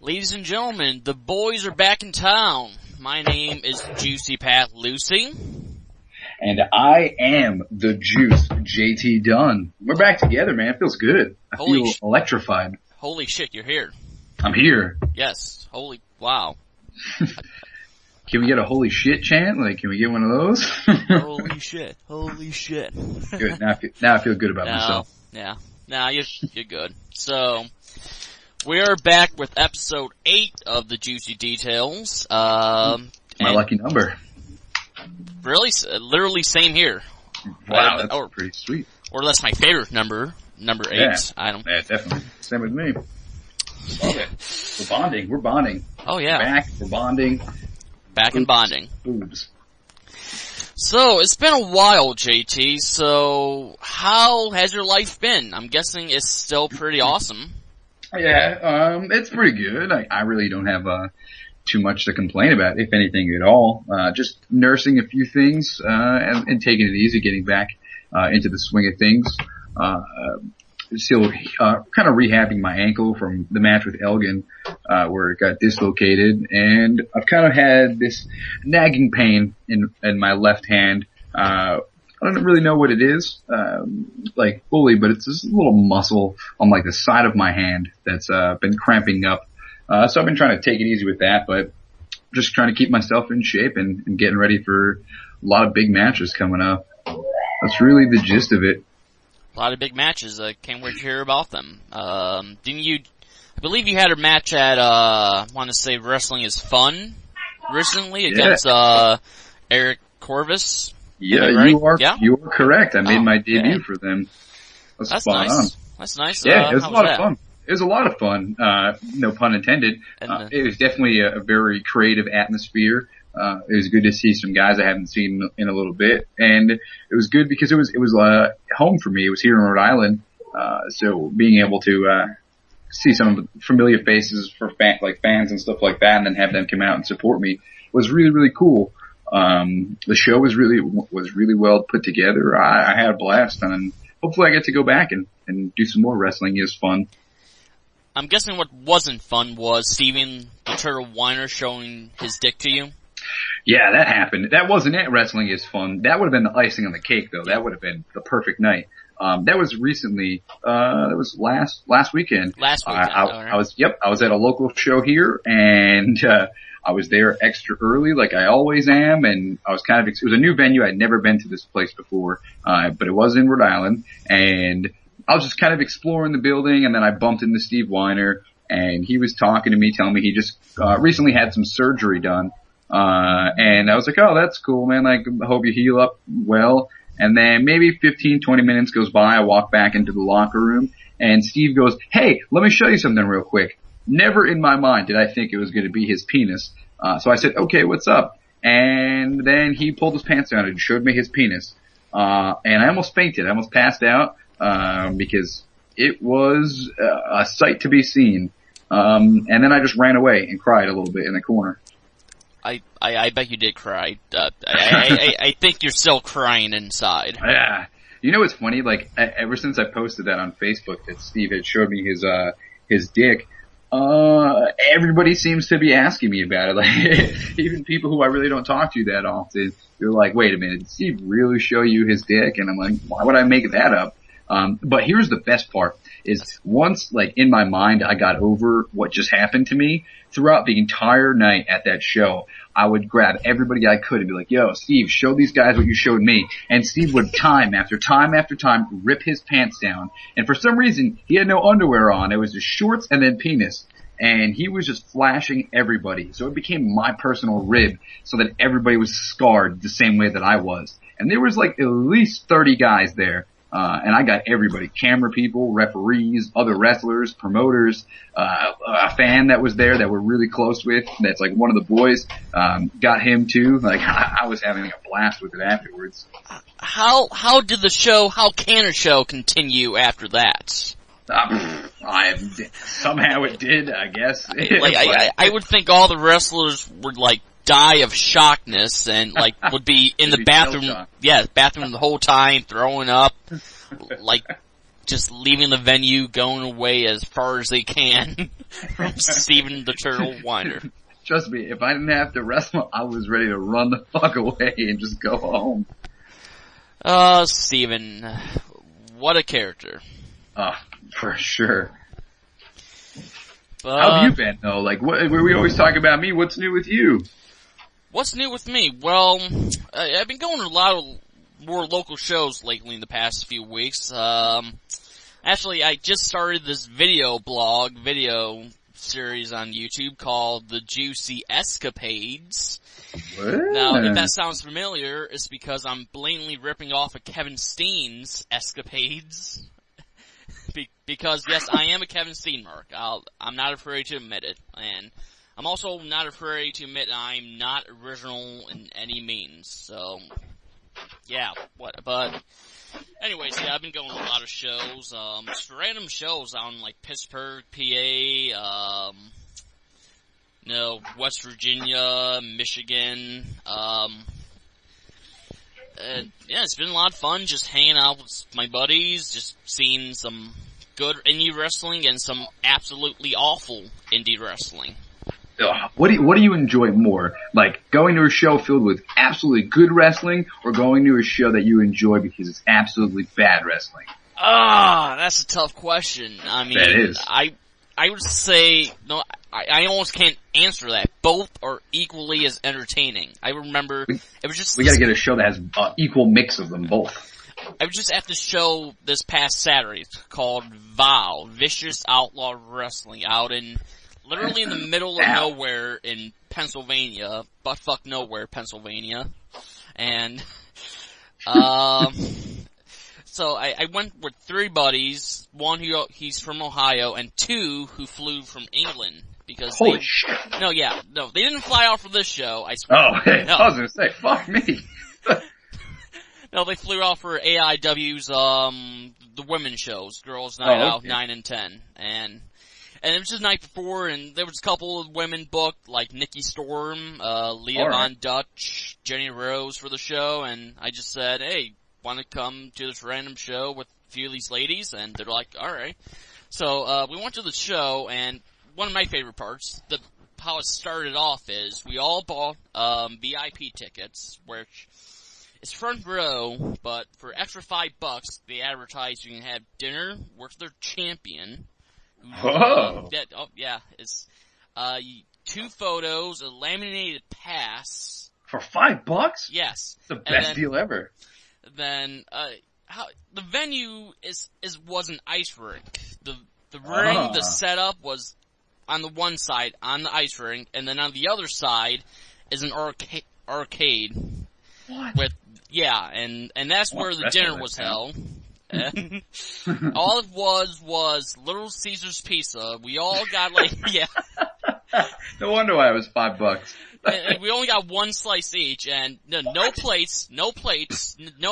Ladies and gentlemen, the boys are back in town. My name is Juicy Pat Lucy. And I am the Juice, JT Dunn. We're back together, man. It feels good. I feel electrified. Holy shit, you're here. I'm here. Yes. Holy, wow. Can we get a holy shit chant? Like, can we get one of those? Holy shit. Holy shit. Good. Now I feel good about myself. Yeah. Now you're good. So, we're back with episode 8 of the Juicy Details. My lucky number. Really? Literally same here. Wow, that's pretty sweet. Or that's my favorite number 8. Yeah, Yeah, definitely. Same with me. Love it. We're bonding. Oh yeah. We're bonding. Back in bonding. Boobs. So, it's been a while, JT, so how has your life been? I'm guessing it's still pretty awesome. Yeah, it's pretty good. I really don't have too much to complain about, if anything at all. Just nursing a few things and taking it easy, getting back into the swing of things. Still kind of rehabbing my ankle from the match with Elgin, where it got dislocated, and I've kind of had this nagging pain in my left hand. I don't really know what it is, like fully, but it's this little muscle on like the side of my hand that's been cramping up. So I've been trying to take it easy with that, but just trying to keep myself in shape and getting ready for a lot of big matches coming up. That's really the gist of it. A lot of big matches. I can't wait to hear about them. I believe you had a match at, I want to say Wrestling is Fun recently against, Eric Corvus. Yeah, right? You are correct. I made my debut for them. That's spot nice. on. That's nice. Yeah, it was a lot of fun. It was a lot of fun. No pun intended. It was definitely a very creative atmosphere. It was good to see some guys I haven't seen in a little bit, and it was good because it was home for me. It was here in Rhode Island, so being able to see some of the familiar faces for fans and stuff like that, and then have them come out and support me was really, really cool. The show was really well put together. I had a blast, and hopefully I get to go back and do some more Wrestling is Fun. I'm guessing what wasn't fun was Steven the Turtle Whiner showing his dick to you. Yeah, that happened. That wasn't it. Wrestling is Fun. That would have been the icing on the cake, though. That would have been the perfect night. That was recently. That was last weekend. Last weekend. I was at a local show here, and I was there extra early, like I always am. And I was it was a new venue. I'd never been to this place before, but it was in Rhode Island, and I was just kind of exploring the building, and then I bumped into Steve Weiner, and he was talking to me, telling me he just recently had some surgery done. And I was like, oh, that's cool, man. Like, I hope you heal up well. And then maybe 15, 20 minutes goes by. I walk back into the locker room, and Steve goes, hey, let me show you something real quick. Never in my mind did I think it was going to be his penis. So I said, okay, what's up? And then he pulled his pants down and showed me his penis. And I almost fainted. I almost passed out, because it was a sight to be seen. And then I just ran away and cried a little bit in the corner. I bet you did cry. I think you're still crying inside. Yeah. You know what's funny? Like, ever since I posted that on Facebook that Steve had showed me his dick, everybody seems to be asking me about it. Like, even people who I really don't talk to that often, they're like, wait a minute, did Steve really show you his dick? And I'm like, why would I make that up? But here's the best part is once, like, in my mind, I got over what just happened to me, throughout the entire night at that show, I would grab everybody I could and be like, yo, Steve, show these guys what you showed me. And Steve would time after time after time rip his pants down. And for some reason, he had no underwear on. It was just shorts and then penis. And he was just flashing everybody. So it became my personal rib so that everybody was scarred the same way that I was. And there was like at least 30 guys there. And I got everybody, camera people, referees, other wrestlers, promoters, a fan that was there that we're really close with. That's like one of the boys, got him too. Like I was having a blast with it afterwards. How can a show continue after that? Somehow it did, I guess. I would think all the wrestlers would like die of shockness and like would be in the bathroom, bathroom the whole time, throwing up. Like, just leaving the venue, going away as far as they can from Steven the Turtle Winder. Trust me, if I didn't have to wrestle, I was ready to run the fuck away and just go home. Steven, what a character. For sure. How have you been though? Like, we always talk about me. What's new with you? What's new with me? Well, I've been going to a lot of more local shows lately in the past few weeks. Actually, I just started this video series on YouTube called The Juicy Escapades. What? Now, if that sounds familiar, it's because I'm blatantly ripping off of Kevin Steen's escapades. Because, yes, I am a Kevin Steen mark. I'm not afraid to admit it. And I'm also not afraid to admit I'm not original in any means. So, yeah, but anyways, yeah, I've been going to a lot of shows, just random shows out in, like, Pittsburgh, PA, West Virginia, Michigan, yeah, it's been a lot of fun just hanging out with my buddies, just seeing some good indie wrestling and some absolutely awful indie wrestling. What do you enjoy more? Like, going to a show filled with absolutely good wrestling, or going to a show that you enjoy because it's absolutely bad wrestling? That's a tough question. I mean, that is. I would say, no, I almost can't answer that. Both are equally as entertaining. I remember, it was just... We gotta get a show that has equal mix of them both. I was just at the show this past Saturday. It's called VOW, Vicious Outlaw Wrestling, out in... literally in the middle of nowhere in Pennsylvania, buttfuck nowhere, Pennsylvania. And, so I went with 3 buddies, one he's from Ohio, and 2 who flew from England. Because holy shit. No, they didn't fly out for this show, I swear. Oh, hey, no. I was gonna say, fuck me. No, they flew out for AIW's, the women's shows, Girls Night Out, 9 and 10, and it was just the night before, and there was a couple of women booked, like Nikki Storm, Leah Von Dutch, Jenny Rose for the show, and I just said, hey, wanna come to this random show with a few of these ladies? And they're like, alright. So, we went to the show, and one of my favorite parts, how it started off is, we all bought, VIP tickets, which is front row, but for extra $5, they advertise you can have dinner with their champion. It's 2 photos, a laminated pass. For $5? Yes. The best deal ever. Then, the venue was an ice rink. The ring, the setup was on the one side, on the ice rink, and then on the other side is an arcade. What? And that's where the dinner was held. All it was Little Caesar's Pizza. We all got No wonder why it was $5. And we only got 1 slice each, and no plates, no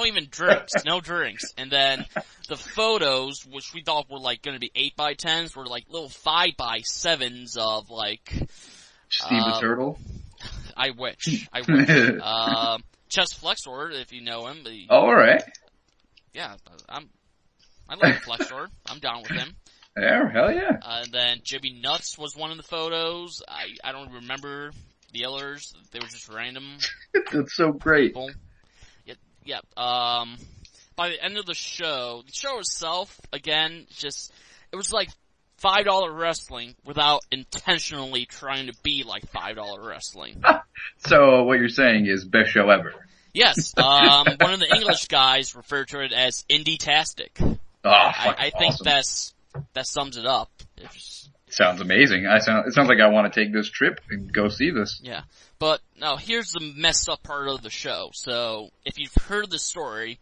even drinks, no drinks. And then the photos, which we thought were gonna be 8x10s, were little 5x7s of Steve the Turtle? I wish. Chest Flexor, if you know him. Alright. Yeah, I like Flexor. I'm down with him. Yeah, hell yeah. Then Jimmy Nuts was one of the photos. I don't remember the others. They were just random. That's so great. People. Yeah. By the end of the show itself, again, it was like $5 wrestling without intentionally trying to be like $5 wrestling. So what you're saying is best show ever. Yes. One of the English guys referred to it as indie-tastic. Oh, I think awesome. that sums it up. Sounds amazing. It sounds like I want to take this trip and go see this. Yeah. But now here's the messed up part of the show. So if you've heard the story,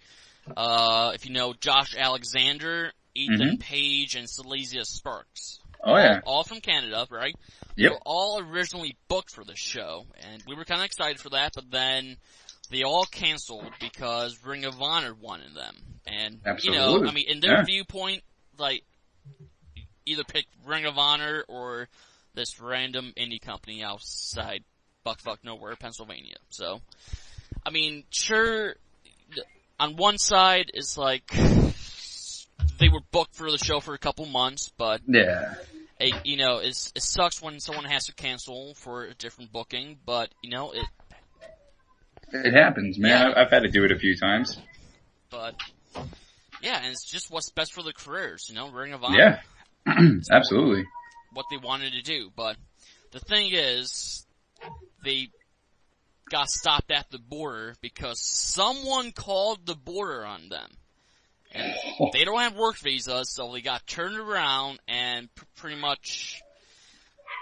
if you know Josh Alexander, Ethan Page, and Silesia Sparks. Oh yeah. All from Canada, right? Yep. They were all originally booked for the show, and we were kind of excited for that, but then they all canceled because Ring of Honor wanted them. And, absolutely. In their viewpoint, either pick Ring of Honor or this random indie company outside buckfuck nowhere, Pennsylvania. So, sure, on one side, it's they were booked for the show for a couple months, but yeah, it sucks when someone has to cancel for a different booking, but it happens, man. Yeah. I've had to do it a few times. But yeah, and it's just what's best for the careers, Ring of Honor. Yeah, absolutely. What they wanted to do, but the thing is, they got stopped at the border because someone called the border on them. And they don't have work visas, so they got turned around and pretty much,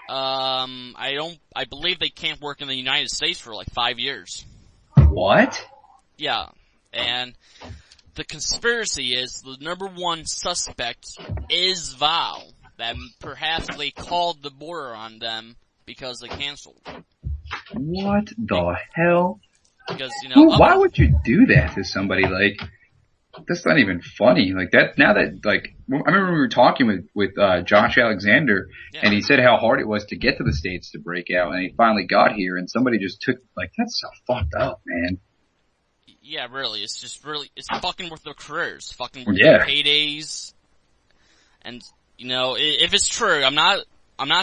I believe they can't work in the United States for like 5 years. What? Yeah, and the conspiracy is the number one suspect is Val, that perhaps they called the border on them because they canceled. What the hell? Because, why would you do that to somebody? Like, that's not even funny. Like that. Now that, like, I remember we were talking with Josh Alexander, yeah. and he said how hard it was to get to the States to break out, and he finally got here, and somebody just took, like, that's so fucked up, man. Yeah, really. It's just really, it's fucking with their careers, fucking with Yeah. their paydays, and if it's true, I'm not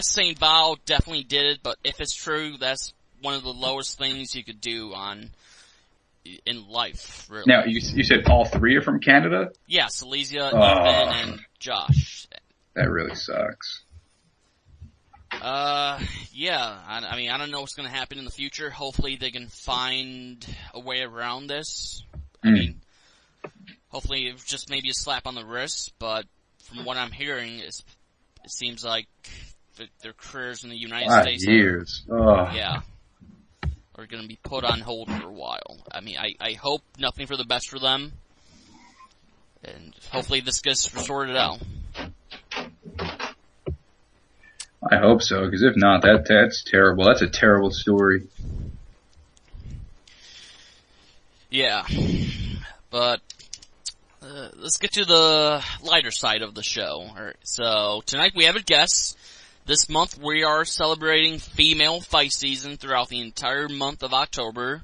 saying Val definitely did it, but if it's true, that's one of the lowest things you could do in life, really. Now, you said all three are from Canada? Yeah, Silesia, Ethan, and Josh. That really sucks. Yeah, I don't know what's gonna happen in the future. Hopefully they can find a way around this. I mean, hopefully it's just maybe a slap on the wrist, but from what I'm hearing, it seems like their careers in the United States years. Are gonna be put on hold for a while. I mean, I hope nothing for the best for them, and hopefully this gets sorted out. I hope so, because if not, that's terrible. That's a terrible story. Yeah, but let's get to the lighter side of the show. Alright, so tonight we have a guest. This month we are celebrating female fight season throughout the entire month of October.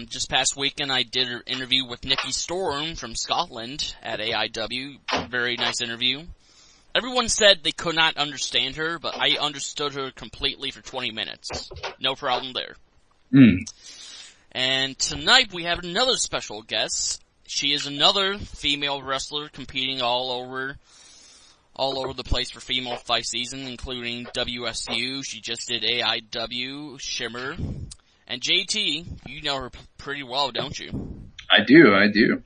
Just past weekend I did an interview with Nikki Storm from Scotland at AIW. Very nice interview. Everyone said they could not understand her, but I understood her completely for 20 minutes. No problem there. And tonight we have another special guest. She is another female wrestler competing all over the place for female fight season, including WSU. She just did AIW, Shimmer, and JT. You know her pretty well, don't you? I do.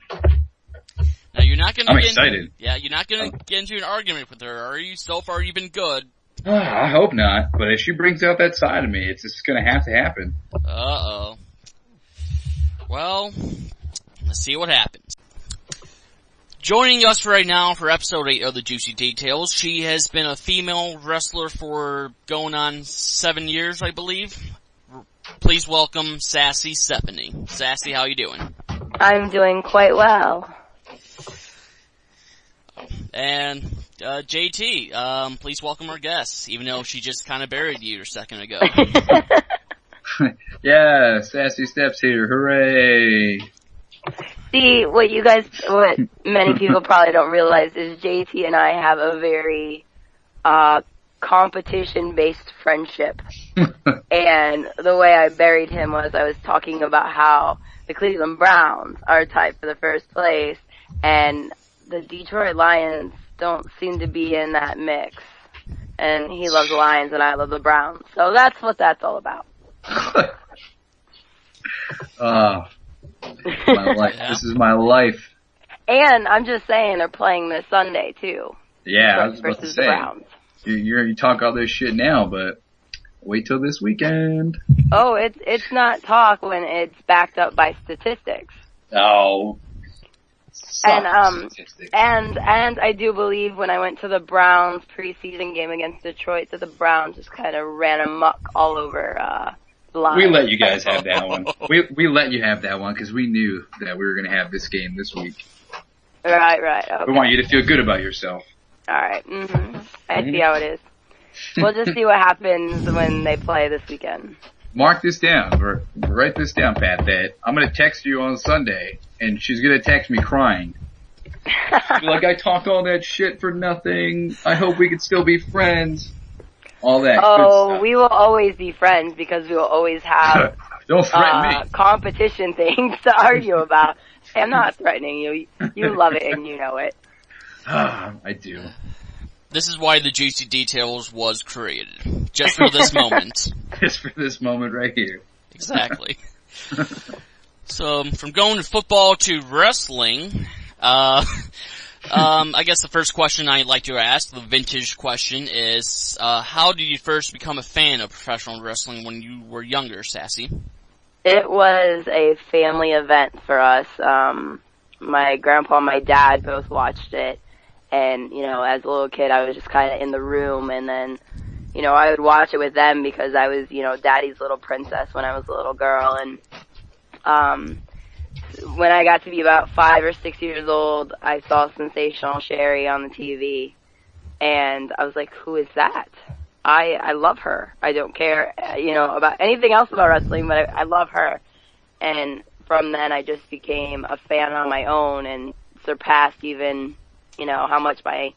Now you're not gonna. I'm excited. You're not gonna get into an argument with her, are you? So far, you've been good. I hope not. But if she brings out that side of me, it's just gonna have to happen. Uh-oh. Well, let's see what happens. Joining us right now for episode 8 of the Juicy Details, she has been a female wrestler for going on 7 years, I believe. Please welcome Sassy Stephie. Sassy, how you doing? I'm doing quite well. And, JT, please welcome our guest, even though she just kind of buried you a second ago. Yeah, Sassy Steps here, hooray! See, what many people probably don't realize is JT and I have a very, competition-based friendship. And the way I buried him was I was talking about how the Cleveland Browns are tied for the first place, and the Detroit Lions don't seem to be in that mix. And he loves the Lions and I love the Browns. So that's what that's all about. My life. Yeah. This is my life. And I'm just saying they're playing this Sunday too. Yeah, I was about to versus say. the Browns. You talk all this shit now, but wait till this weekend. Oh, it's not talk when it's backed up by statistics. Oh. And I do believe when I went to the Browns preseason game against Detroit that the Browns just kind of ran amok all over the line. We let you guys have that one. We let you have that one because we knew that we were going to have this game this week. Right. Okay. We want you to feel good about yourself. All right. I see how it is. We'll just see what happens when they play this weekend. Mark this down, or write this down, Pat, that I'm going to text you on Sunday, and she's going to text me crying. Like, I talked all that shit for nothing. I hope we could still be friends. All that good stuff. We will always be friends because we will always have Don't threaten me. competition things to argue about. I'm not threatening you. You love it and you know it. I do. This is why the Juicy Details was created. Just for this moment. Just for this moment right here. Exactly. So, from going to football to wrestling, I guess the first question I'd like to ask, the vintage question, is, how did you first become a fan of professional wrestling when you were younger, Sassy? It was a family event for us. My grandpa and my dad both watched it. And, as a little kid, I was just kind of in the room. And then, I would watch it with them because I was, daddy's little princess when I was a little girl. And when I got to be about 5 or 6 years old, I saw Sensational Sherry on the TV. And I was like, who is that? I love her. I don't care, about anything else about wrestling, but I love her. And from then, I just became a fan on my own and surpassed even, how much my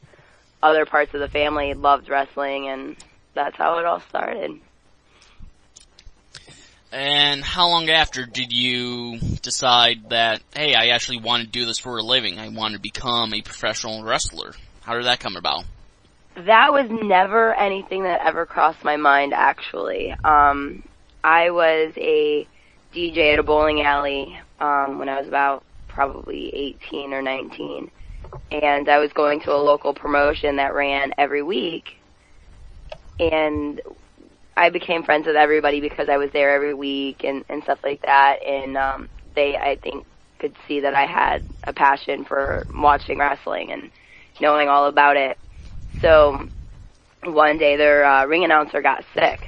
other parts of the family loved wrestling, and that's how it all started. And how long after did you decide that, hey, I actually want to do this for a living? I want to become a professional wrestler. How did that come about? That was never anything that ever crossed my mind, actually. I was a DJ at a bowling alley when I was about probably 18 or 19. And I was going to a local promotion that ran every week. And I became friends with everybody because I was there every week and stuff like that. And they, I think, could see that I had a passion for watching wrestling and knowing all about it. So one day their ring announcer got sick.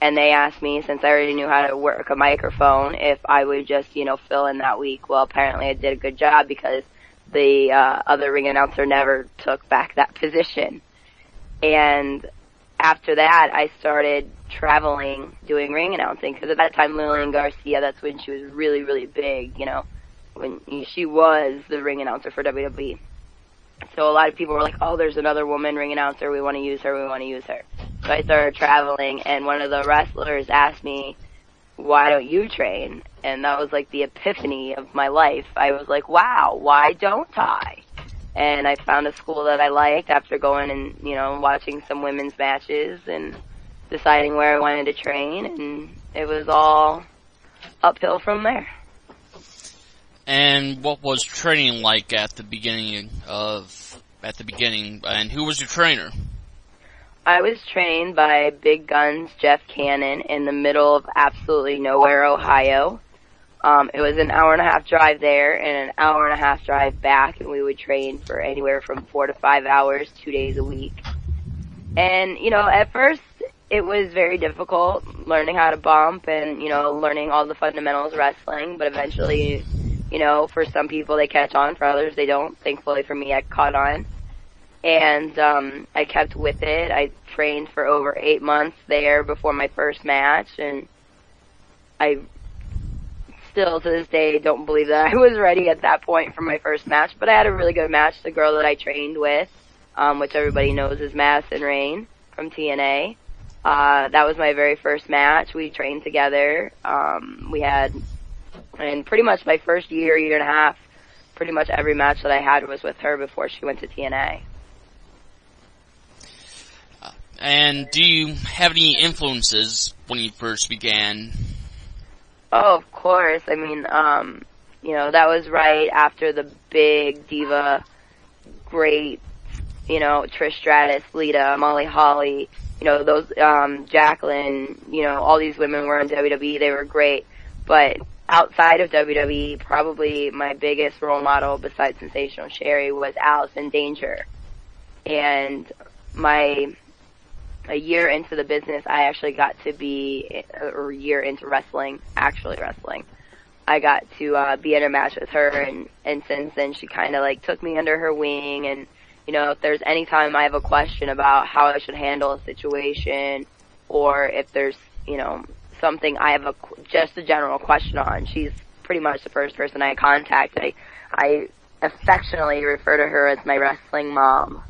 And they asked me, since I already knew how to work a microphone, if I would just, fill in that week. Well, apparently I did a good job because the other ring announcer never took back that position. And after that, I started traveling, doing ring announcing, because at that time, Lillian Garcia, that's when she was really, really big, when she was the ring announcer for WWE. So a lot of people were like, oh, there's another woman ring announcer, we want to use her. So I started traveling, and one of the wrestlers asked me, why don't you train? And that was like the epiphany of my life. I was like, wow, why don't I? And I found a school that I liked after going and, watching some women's matches and deciding where I wanted to train, and it was all uphill from there. And what was training like at the beginning, and who was your trainer? I was trained by Big Guns Jeff Cannon in the middle of absolutely nowhere, Ohio. It was an hour-and-a-half drive there and an hour-and-a-half drive back, and we would train for anywhere from 4 to 5 hours, 2 days a week. And, at first it was very difficult learning how to bump and, learning all the fundamentals of wrestling, but eventually, for some people they catch on, for others they don't. Thankfully for me, I caught on. And I kept with it. I trained for over 8 months there before my first match, and I still to this day don't believe that I was ready at that point for my first match, but I had a really good match. The girl that I trained with, which everybody knows is Madison Rain from TNA, that was my very first match. We trained together. We had, and pretty much my first year and a half, pretty much every match that I had was with her before she went to TNA. And do you have any influences when you first began? Oh, of course. I mean, that was right after the big diva, great, Trish Stratus, Lita, Molly Holly, those, Jacqueline, all these women were in WWE. They were great. But outside of WWE, probably my biggest role model besides Sensational Sherry was Allison Danger. And a year into the business, I actually got to be, or a year into wrestling, I got to be in a match with her, and since then she kind of took me under her wing, and if there's any time I have a question about how I should handle a situation, or if there's something I have just a general question on, she's pretty much the first person I contact. I affectionately refer to her as my wrestling mom.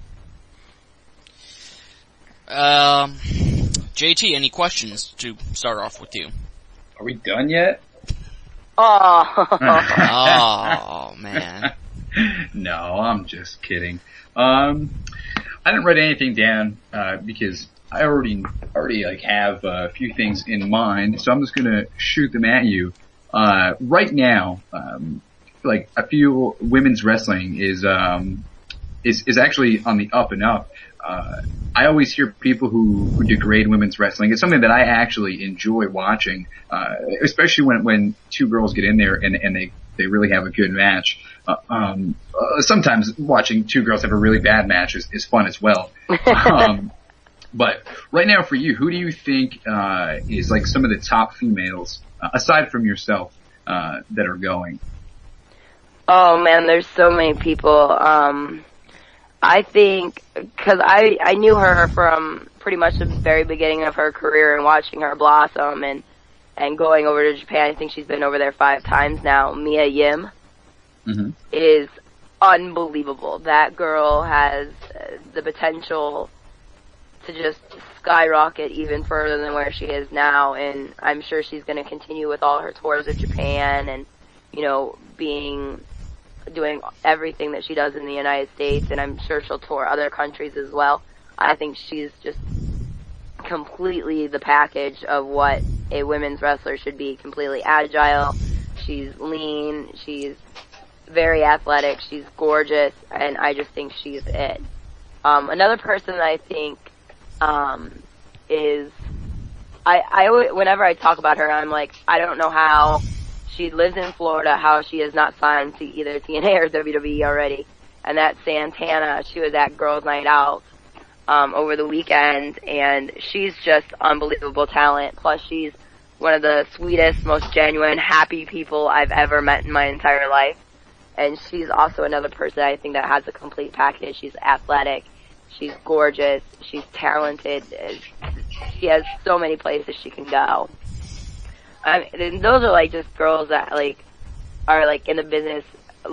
JT, any questions to start off with you? Are we done yet? Oh. Oh, man. No, I'm just kidding. I didn't write anything down, because I already like have a few things in mind, so I'm just gonna shoot them at you. Right now, like I feel women's wrestling is actually on the up and up. I always hear people who degrade women's wrestling. It's something that I actually enjoy watching, especially when two girls get in there and they really have a good match. Sometimes watching two girls have a really bad match is fun as well. But right now for you, who do you think is like some of the top females, aside from yourself, that are going? Oh man, there's so many people. I think, cause I knew her from pretty much the very beginning of her career and watching her blossom and going over to Japan. I think she's been over there 5 times now. Mia Yim is unbelievable. That girl has the potential to just skyrocket even further than where she is now, and I'm sure she's going to continue with all her tours of Japan and, you know, doing everything that she does in the United States, and I'm sure she'll tour other countries as well. I think she's just completely the package of what a women's wrestler should be. Completely agile, she's lean, she's very athletic, she's gorgeous, and I just think she's it. Another person that I think is, whenever I talk about her, I'm like, I don't know how she lives in Florida, how she is not signed to either TNA or WWE already. And that's Santana. She was at Girls Night Out over the weekend, and she's just unbelievable talent. Plus, she's one of the sweetest, most genuine, happy people I've ever met in my entire life. And she's also another person I think that has a complete package. She's athletic, she's gorgeous, she's talented. She has so many places she can go. I mean, those are like just girls that like are like in the business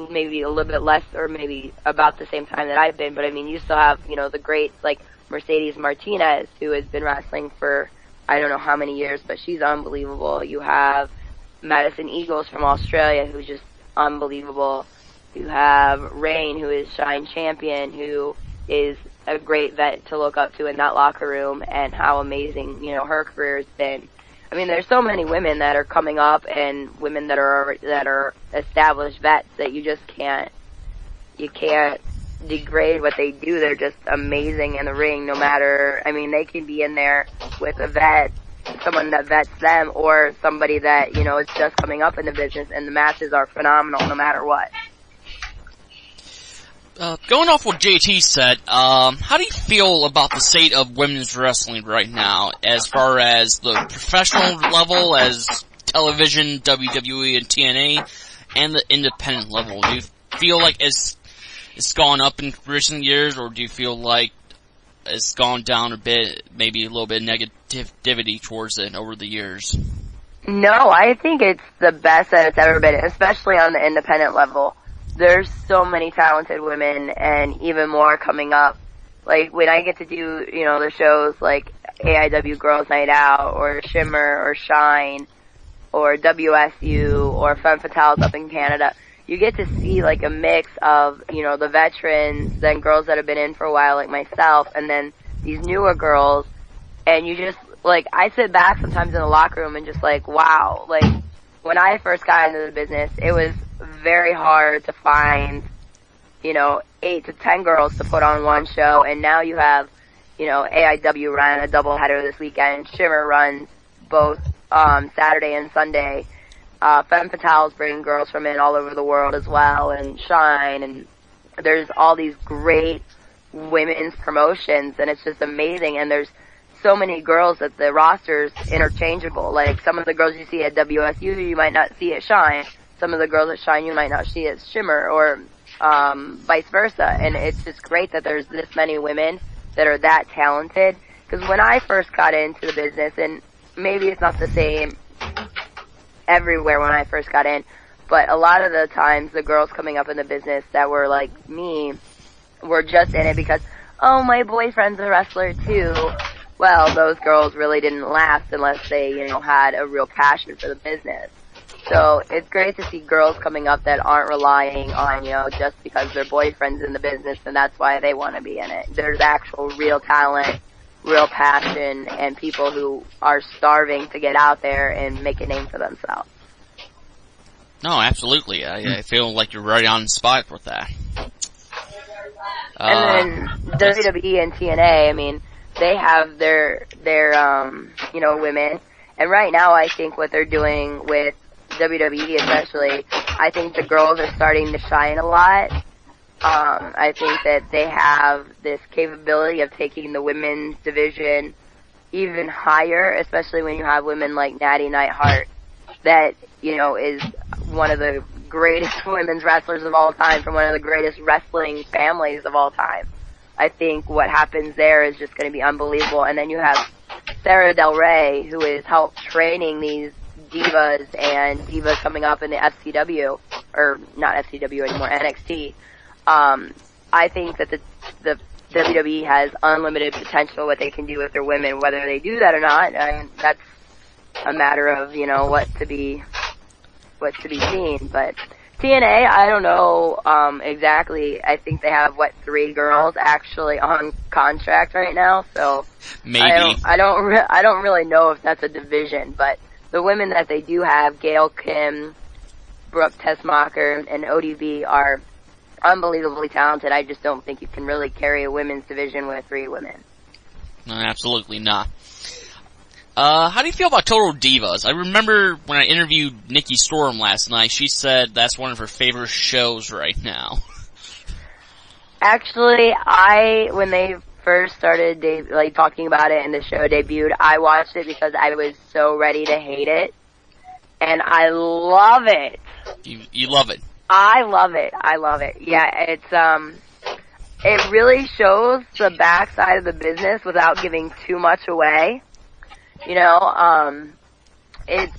maybe a little bit less or maybe about the same time that I've been, but I mean you still have, you know, the greats like Mercedes Martinez, who has been wrestling for I don't know how many years, but she's unbelievable. You have Madison Eagles from Australia, who's just unbelievable. You have Rain, who is Shine Champion, who is a great vet to look up to in that locker room, and how amazing, you know, her career has been. I mean, there's so many women that are coming up and women that are established vets that you can't degrade what they do. They're just amazing in the ring, no matter, I mean, they can be in there with a vet, someone that vets them, or somebody that, you know, is just coming up in the business, and the matches are phenomenal no matter what. Going off what JT said, how do you feel about the state of women's wrestling right now, as far as the professional level, as television, WWE and TNA, and the independent level? Do you feel like it's gone up in recent years, or do you feel like it's gone down a bit, maybe a little bit of negativity towards it over the years? No, I think it's the best that it's ever been, especially on the independent level. There's so many talented women, and even more coming up. Like, when I get to do, you know, the shows like AIW Girls Night Out, or Shimmer, or Shine, or WSU, or Femme Fatales up in Canada, you get to see, like, a mix of, you know, the veterans, then girls that have been in for a while, like myself, and then these newer girls, and you just, like, I sit back sometimes in the locker room and just, like, wow. Like, when I first got into the business, it was very hard to find, you know, 8 to 10 girls to put on one show, and now you have, you know, AIW run a doubleheader this weekend, Shimmer runs both Saturday and Sunday, Femme Fatales bring girls from all over the world as well, and Shine, and there's all these great women's promotions, and it's just amazing, and there's so many girls that the roster's interchangeable. Like, some of the girls you see at WSU, you might not see at Shine. Some of the girls at Shine you might not see at Shimmer, or vice versa. And it's just great that there's this many women that are that talented. Because when I first got into the business, and maybe it's not the same everywhere when I first got in, But a lot of the times, the girls coming up in the business that were like me were just in it because, oh, my boyfriend's a wrestler too. Well, those girls really didn't last unless they, had a real passion for the business. So it's great to see girls coming up that aren't relying on, just because their boyfriend's in the business and that's why they want to be in it. There's actual real talent, real passion, and people who are starving to get out there and make a name for themselves. No, absolutely. I feel like you're right on the spot with that. And then WWE and TNA, I mean, they have their women. And right now I think what they're doing with WWE especially, I think the girls are starting to shine a lot. I think that they have this capability of taking the women's division even higher, especially when you have women like Natty Neidhart that, is one of the greatest women's wrestlers of all time from one of the greatest wrestling families of all time. I think what happens there is just going to be unbelievable. And then you have Sarah Del Rey, who is helped training these divas and divas coming up in the FCW, or not FCW anymore, NXT. I think that the WWE has unlimited potential what they can do with their women, whether they do that or not. I mean, that's a matter of, what to be seen. But TNA, I don't know exactly. I think they have 3 girls actually on contract right now. So maybe I don't really know if that's a division. But the women that they do have, Gail Kim, Brooke Tessmacher, and ODB, are unbelievably talented. I just don't think you can really carry a women's division with 3 women. No, absolutely not. How do you feel about Total Divas? I remember when I interviewed Nikki Storm last night, she said that's one of her favorite shows right now. Actually, when they first started talking about it and the show debuted, I watched it because I was so ready to hate it. And I love it. You love it? I love it. Yeah, it really shows the backside of the business without giving too much away.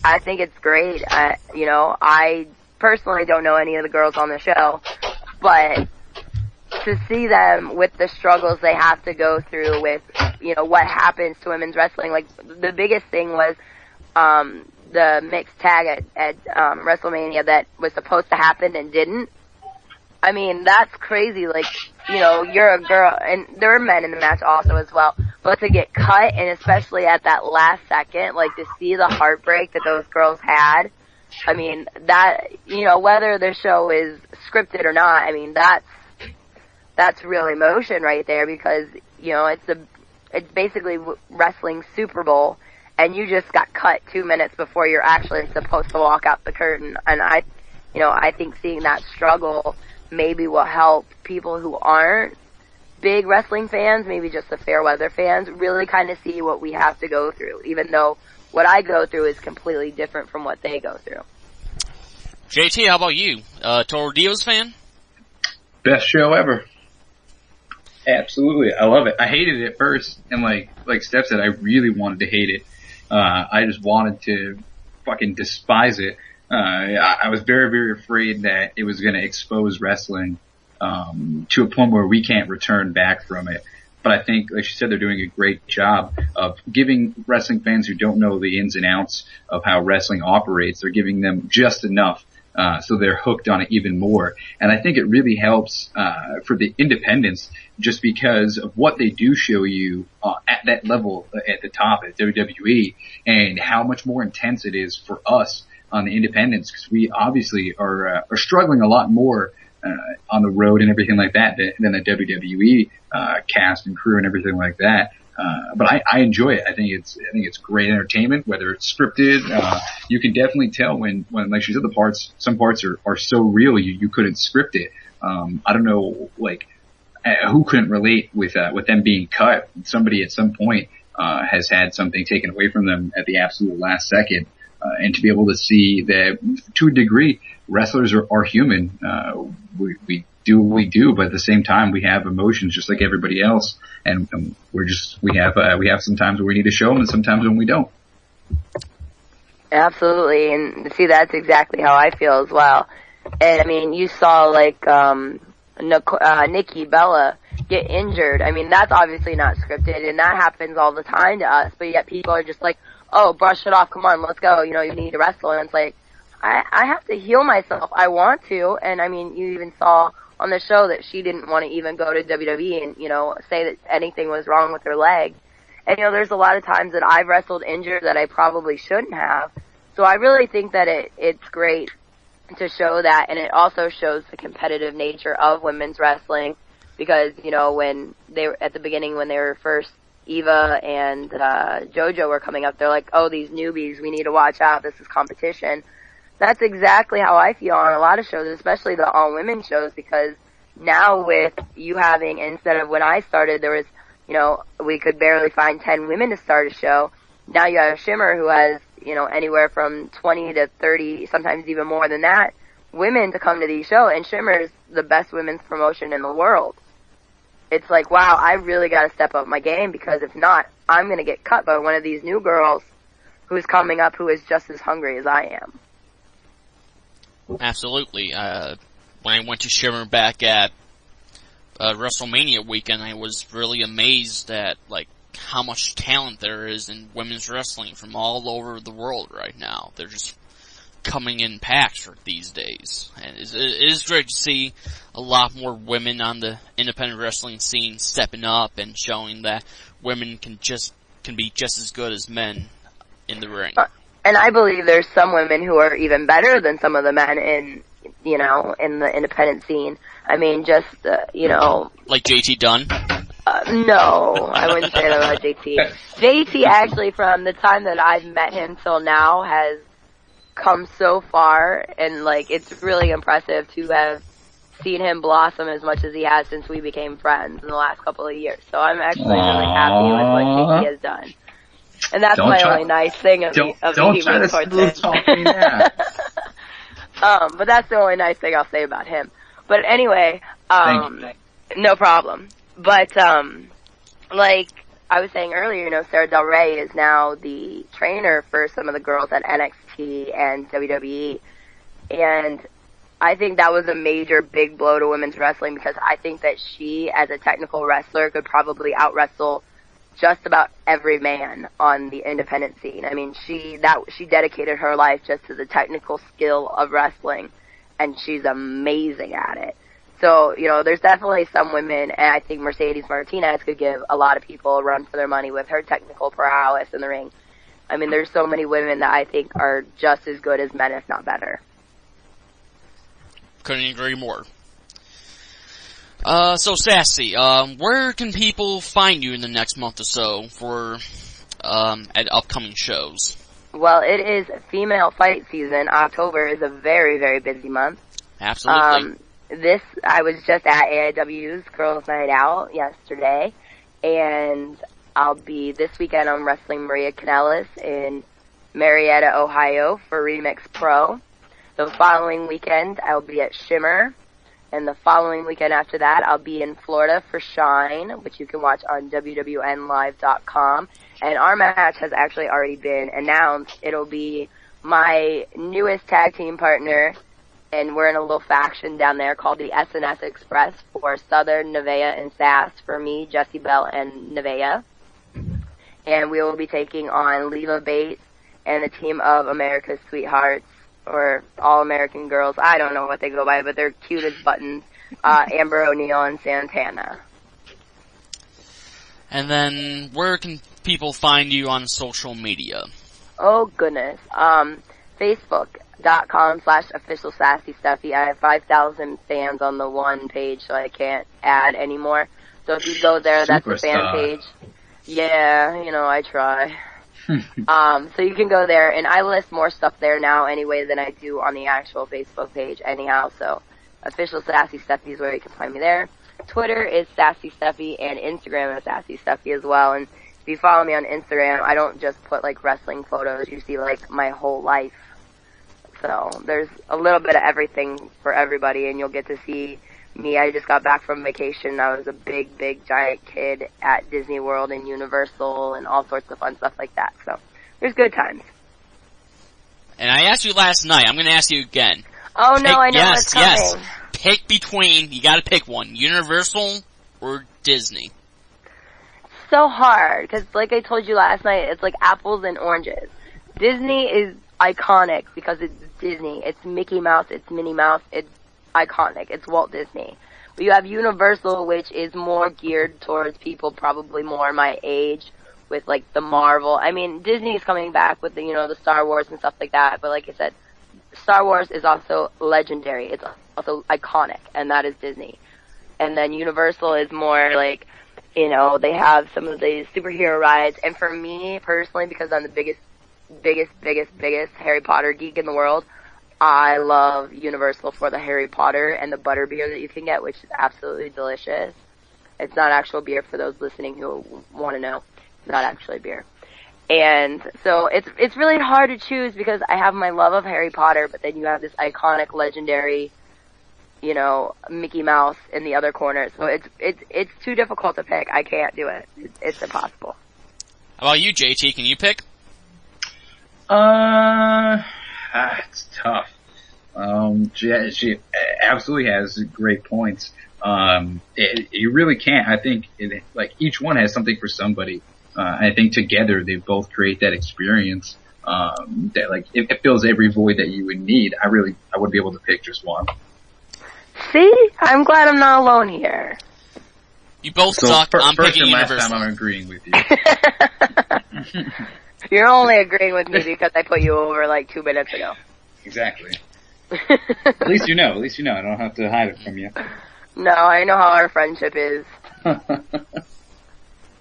I think it's great. I personally don't know any of the girls on the show, but to see them with the struggles they have to go through with, what happens to women's wrestling, like the biggest thing was, the mixed tag at WrestleMania that was supposed to happen and didn't. I mean, that's crazy. Like, you're a girl, and there were men in the match also as well, but to get cut, and especially at that last second, like to see the heartbreak that those girls had, I mean, that, whether the show is scripted or not, I mean, that's real emotion right there because, it's basically wrestling Super Bowl, and you just got cut 2 minutes before you're actually supposed to walk out the curtain. And I think seeing that struggle maybe will help people who aren't big wrestling fans, maybe just the fair weather fans, really kind of see what we have to go through, even though what I go through is completely different from what they go through. JT, how about you? Total Divas fan? Best show ever. Absolutely. I love it. I hated it at first, and like Steph said, I really wanted to hate it. I just wanted to fucking despise it. I was very, very afraid that it was going to expose wrestling to a point where we can't return back from it. But I think, like she said, they're doing a great job of giving wrestling fans who don't know the ins and outs of how wrestling operates, they're giving them just enough so they're hooked on it even more. And I think it really helps for the independents just because of what they do show you at that level at the top at WWE and how much more intense it is for us on the independents, because we obviously are struggling a lot more on the road and everything like that than the WWE cast and crew and everything like that. But I enjoy it. I think it's great entertainment, whether it's scripted. You can definitely tell when like she said, some parts are so real you couldn't script it. I don't know, like who couldn't relate with them being cut. Somebody at some point has had something taken away from them at the absolute last second. And to be able to see that, to a degree, wrestlers are human. We do what we do, but at the same time, we have emotions just like everybody else. And we have some times where we need to show them and sometimes when we don't. Absolutely, and see, that's exactly how I feel as well. And I mean, you saw like Nikki Bella get injured. I mean, that's obviously not scripted, and that happens all the time to us. But yet people are just like, "Oh, brush it off. Come on, let's go. You know, you need to wrestle." And it's like, I have to heal myself. I want to, and I mean, you even saw on the show that she didn't want to even go to WWE and, you know, say that anything was wrong with her leg. And, you know, there's a lot of times that I've wrestled injured that I probably shouldn't have. So I really think that it's great to show that, and it also shows the competitive nature of women's wrestling, because, you know, when they were at the beginning, when they were first, Eva and JoJo were coming up, they're like, oh, these newbies, we need to watch out, this is competition. That's exactly how I feel on a lot of shows, especially the all-women shows, because now with you having, instead of when I started, there was, you know, we could barely find 10 women to start a show. Now you have Shimmer, who has, you know, anywhere from 20 to 30, sometimes even more than that, women to come to these shows, and Shimmer's the best women's promotion in the world. It's like, wow, I really got to step up my game, because if not, I'm going to get cut by one of these new girls who's coming up who is just as hungry as I am. Absolutely. When I went to Shimmer back at WrestleMania weekend, I was really amazed at, like, how much talent there is in women's wrestling from all over the world right now. They're just coming in packs for these days. And it is great to see a lot more women on the independent wrestling scene stepping up and showing that women can be just as good as men in the ring. And I believe there's some women who are even better than some of the men in, you know, in the independent scene. I mean, just, you know... Like JT Dunn? No, I wouldn't say that about JT. JT actually, from the time that I've met him till now, has come so far, and, like, it's really impressive to have seen him blossom as much as he has since we became friends in the last couple of years. So I'm actually really happy with what JT has done. And that's only nice thing of me towards him. But that's the only nice thing I'll say about him. But anyway, no problem. But, like I was saying earlier, you know, Sarah Del Rey is now the trainer for some of the girls at NXT and WWE. And I think that was a major big blow to women's wrestling, because I think that she, as a technical wrestler, could probably out-wrestle just about every man on the independent scene. I mean, she dedicated her life just to the technical skill of wrestling, and she's amazing at it. So, you know, there's definitely some women, and I think Mercedes Martinez could give a lot of people a run for their money with her technical prowess in the ring. I mean, there's so many women that I think are just as good as men, if not better. Couldn't agree more. So Sassy, where can people find you in the next month or so for, at upcoming shows? Well, it is female fight season. October is a very, very busy month. Absolutely. I was just at AIW's Girls Night Out yesterday, and I'll be this weekend on Wrestling Maria Kanellis in Marietta, Ohio for Remix Pro. The following weekend, I'll be at Shimmer. And the following weekend after that, I'll be in Florida for Shine, which you can watch on WWNlive.com. And our match has actually already been announced. It'll be my newest tag team partner, and we're in a little faction down there called the SNS Express for Southern, Nevaeh, and Sass, for me, Jessie Bell, and Nevaeh. And we will be taking on Leva Bates and the team of America's Sweethearts, or All American Girls. I don't know what they go by, but they're cute as buttons. Amber O'Neal and Santana. And then, where can people find you on social media? Oh, goodness. Facebook.com/official Sassy Stephie. I have 5,000 fans on the one page, so I can't add anymore. So if you go there, that's the fan page. Yeah, you know, I try. So you can go there, and I list more stuff there now anyway than I do on the actual Facebook page anyhow, so official Sassy Stephie is where you can find me there. Twitter is Sassy Stephie, and Instagram is Sassy Stephie as well, and if you follow me on Instagram, I don't just put, like, wrestling photos, you see, like, my whole life. So there's a little bit of everything for everybody, and you'll get to see me. I just got back from vacation. I was a big, big, giant kid at Disney World and Universal and all sorts of fun stuff like that. So there's good times. and I asked you last night, I'm gonna ask you again. Oh no, I know what's coming. Yes. Pick between, you gotta pick one, Universal or Disney. So hard, because like I told you last night, it's like apples and oranges. Disney is iconic because it's Disney. It's Mickey Mouse, it's Minnie Mouse, it's iconic. It's Walt Disney. But you have Universal, which is more geared towards people probably more my age, with like the Marvel. I mean, Disney's coming back with the, you know, the Star Wars and stuff like that, but like I said, Star Wars is also legendary. It's also iconic, and that is Disney. And then Universal is more like, you know, they have some of the superhero rides, and for me personally, because I'm the biggest Harry Potter geek in the world, I love Universal for the Harry Potter and the butterbeer that you can get, which is absolutely delicious. It's not actual beer for those listening who want to know. It's not actually beer. And so it's really hard to choose because I have my love of Harry Potter, but then you have this iconic, legendary, you know, Mickey Mouse in the other corner. So it's too difficult to pick. I can't do it. It's impossible. How about you, JT? Can you pick? It's tough. She absolutely has great points. You really can't. I think like each one has something for somebody. I think together they both create that experience. That like it fills every void that you would need. I would be able to pick just one. See, I'm glad I'm not alone here. You both suck. I'm picking Universal. First and last time I'm agreeing with you. You're only agreeing with me because I put you over like 2 minutes ago. Exactly. At least you know. I don't have to hide it from you. No, I know how our friendship is.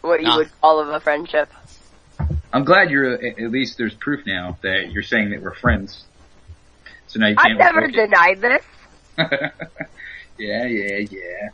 What you would call of a friendship. I'm glad you're, at least there's proof now that you're saying that we're friends. So now you can't. I've never denied this. Yeah.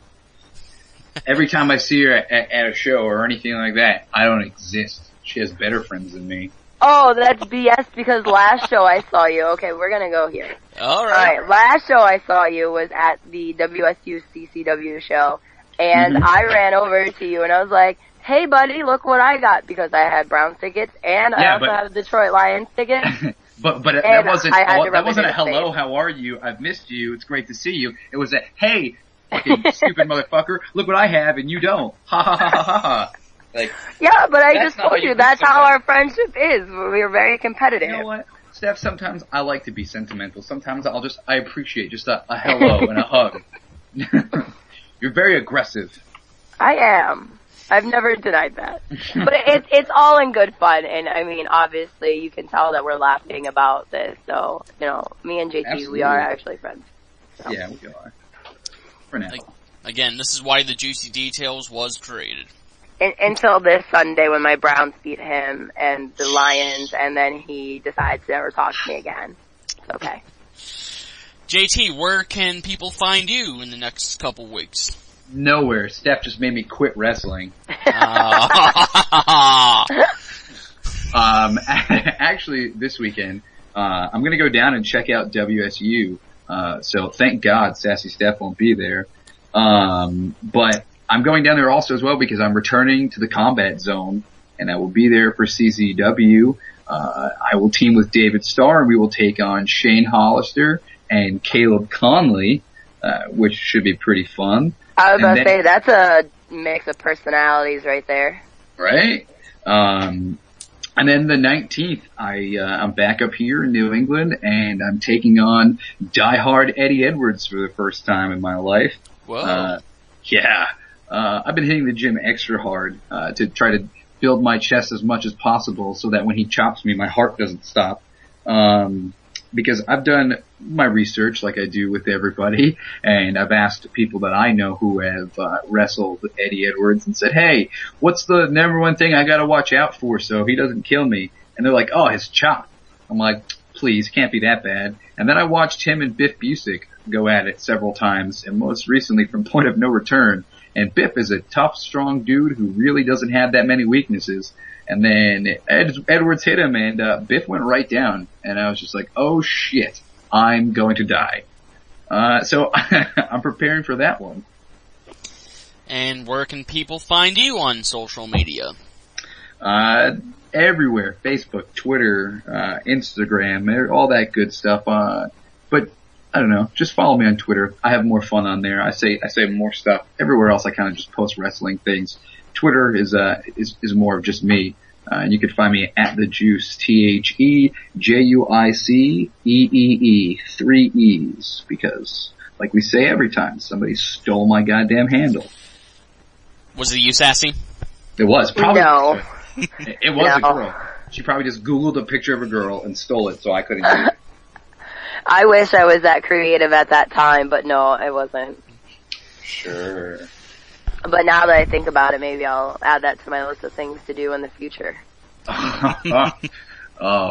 Every time I see her at a show or anything like that, I don't exist. She has better friends than me. Oh, that's BS because last show I saw you. Okay, we're gonna go here. Alright. Last show I saw you was at the WSU CCW show, and I ran over to you and I was like, hey buddy, look what I got, because I had Browns tickets and I also have Detroit Lions tickets. But that wasn't a hello, how are you? I've missed you. It's great to see you. It was a hey, fucking stupid motherfucker, look what I have and you don't. Ha ha ha ha ha. Like, yeah, but I just told you that's how our friendship is. We're very competitive. You know what, Steph? Sometimes I like to be sentimental. Sometimes I appreciate just a hello and a hug. You're very aggressive. I am. I've never denied that. But it's all in good fun, and I mean, obviously, you can tell that we're laughing about this. So, you know, me and JT, Absolutely. We are actually friends. So. Yeah, we are. For now. Again, this is why the Juicy Details was created. Until this Sunday when my Browns beat him and the Lions, and then he decides to never talk to me again. It's okay. JT, where can people find you in the next couple weeks? Nowhere. Steph just made me quit wrestling. Actually, this weekend, I'm gonna go down and check out WSU. So thank God Sassy Steph won't be there. But I'm going down there also as well because I'm returning to the Combat Zone, and I will be there for CZW. I will team with David Starr, and we will take on Shane Hollister and Caleb Conley, which should be pretty fun. I was about to say, that's a mix of personalities right there. Right? And then the 19th, I'm back up here in New England, and I'm taking on diehard Eddie Edwards for the first time in my life. Whoa. Yeah. I've been hitting the gym extra hard, to try to build my chest as much as possible so that when he chops me, my heart doesn't stop. Because I've done my research like I do with everybody, and I've asked people that I know who have, wrestled Eddie Edwards and said, hey, what's the number one thing I gotta watch out for so he doesn't kill me? And they're like, oh, his chop. I'm like, please, can't be that bad. And then I watched him and Biff Busick go at it several times, and most recently from Point of No Return. And Biff is a tough, strong dude who really doesn't have that many weaknesses. And then Edwards hit him, and Biff went right down. And I was just like, oh shit, I'm going to die. So I'm preparing for that one. And where can people find you on social media? everywhere. Facebook, Twitter, Instagram, all that good stuff. But I don't know, just follow me on Twitter. I have more fun on there. I say more stuff. Everywhere else I kind of just post wrestling things. Twitter is more of just me. And you can find me at the Juice, TheJuiceEE, 3 E's, because like we say every time, somebody stole my goddamn handle. Was it you, Sassy? It was. Probably. No. It was a girl. She probably just Googled a picture of a girl and stole it, so I couldn't use it. I wish I was that creative at that time, but no, I wasn't. Sure. But now that I think about it, maybe I'll add that to my list of things to do in the future.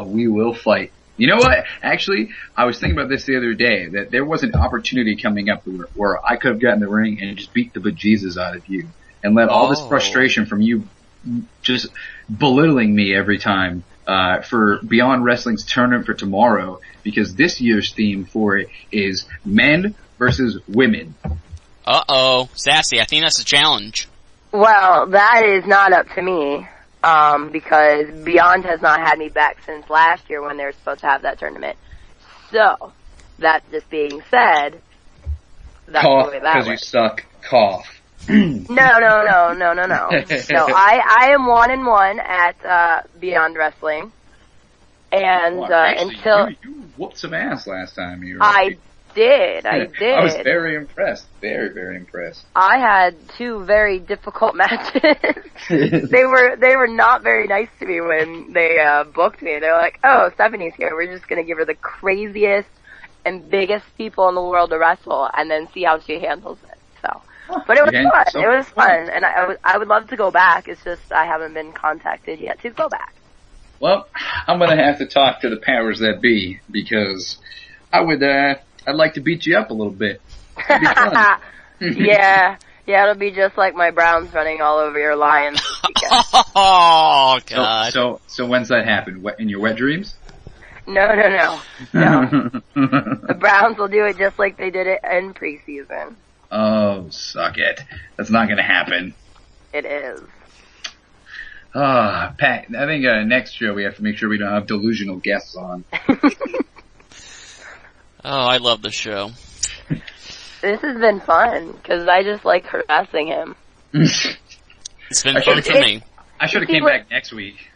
We will fight. You know what? Actually, I was thinking about this the other day, that there was an opportunity coming up where I could have gotten in the ring and just beat the bejesus out of you and let all this frustration from you just belittling me every time for Beyond Wrestling's tournament for tomorrow, because this year's theme for it is men versus women. Uh-oh. Sassy, I think that's a challenge. Well, that is not up to me, because Beyond has not had me back since last year when they were supposed to have that tournament. So, that just being said, that's Cough, the way that because you works. suck. Cough. No. No, I am 1-1 at Beyond Wrestling, and Actually, until you whooped some ass last time. I did. I was very impressed. Very, very impressed. I had 2 very difficult matches. They were not very nice to me when they booked me. They were like, "Oh, Stephanie's here. We're just gonna give her the craziest and biggest people in the world to wrestle, and then see how she handles it." So, but it was fun. It was fun, and I would love to go back. It's just I haven't been contacted yet to go back. Well, I'm gonna have to talk to the powers that be, because I'd like to beat you up a little bit. It'd be fun. Yeah, it'll be just like my Browns running all over your Lions. Oh, God. So when's that happen? In your wet dreams? No. The Browns will do it just like they did it in preseason. Oh, suck it. That's not gonna happen. It is. Pat, I think next year we have to make sure we don't have delusional guests on. Oh, I love this show. This has been fun, because I just like harassing him. It's been fun for me. I should have came back next week.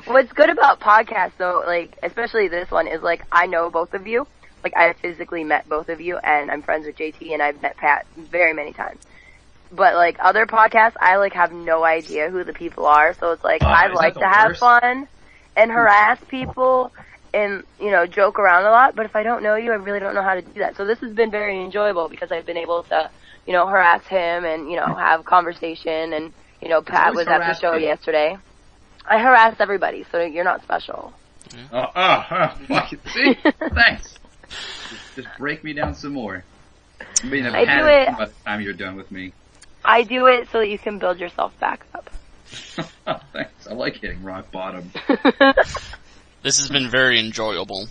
What's good about podcasts, though, like, especially this one, is, like, I know both of you. Like, I have physically met both of you, and I'm friends with JT, and I've met Pat very many times. But, like, other podcasts, I, like, have no idea who the people are, so it's like, I like to have fun and harass people and, you know, joke around a lot, but if I don't know you, I really don't know how to do that. So this has been very enjoyable, because I've been able to, you know, harass him and, you know, have conversation, and, you know, Pat was at the show yesterday. I harass everybody, so you're not special. See? Thanks. Just break me down some more. I do it by the time you're done with me. I do it so that you can build yourself back up. Thanks. I like hitting rock bottom. This has been very enjoyable.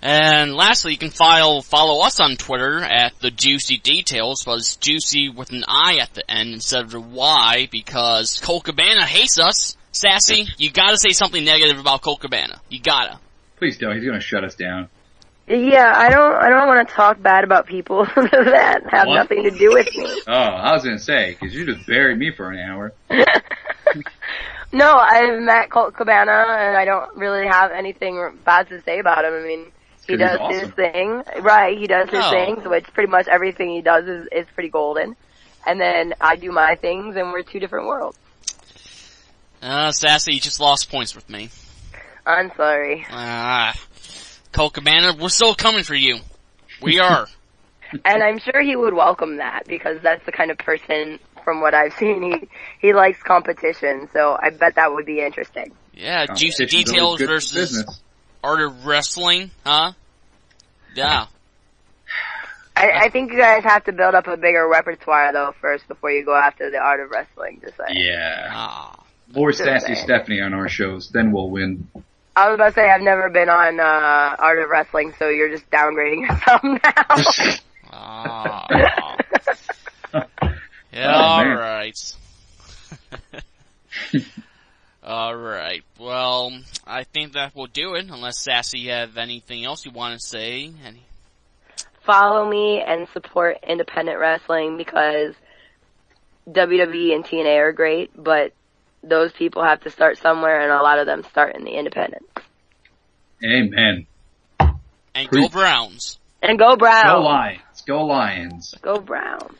And lastly, you can follow us on Twitter at The Juicy Details, but it's juicy with an I at the end instead of a Y, because Colt Cabana hates us. Sassy, you gotta say something negative about Colt Cabana. You gotta. Please don't. He's gonna shut us down. Yeah, I don't want to talk bad about people that have nothing to do with me. Oh, I was gonna say, because you just buried me for an hour. No, I've met Colt Cabana, and I don't really have anything bad to say about him. I mean, he does his thing. Right, he does his things, which pretty much everything he does is pretty golden. And then I do my things, and we're 2 different worlds. Sassy, you just lost points with me. I'm sorry. Colt Cabana, we're still coming for you. We are. And I'm sure he would welcome that, because that's the kind of person, from what I've seen, he likes competition, so I bet that would be interesting. Yeah, Juicy Details versus Art of Wrestling, huh? Yeah. I think you guys have to build up a bigger repertoire, though, first, before you go after the Art of Wrestling, just saying. Yeah. More Sassy Stephanie on our shows, then we'll win. I was about to say, I've never been on Art of Wrestling, so you're just downgrading yourself now. Yeah, alright. Alright, well, I think that will do it, unless Sassy, you have anything else you want to say? Follow me and support independent wrestling because WWE and TNA are great, but those people have to start somewhere, and a lot of them start in the independents. Amen. And go Browns. And go Browns. Go Lions. Go Lions. Go Browns.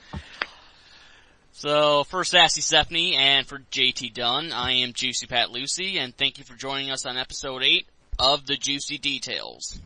So, for Sassy Stephie and for JT Dunn, I am Juicy Pat Lucy, and thank you for joining us on episode 8 of The Juicy Details.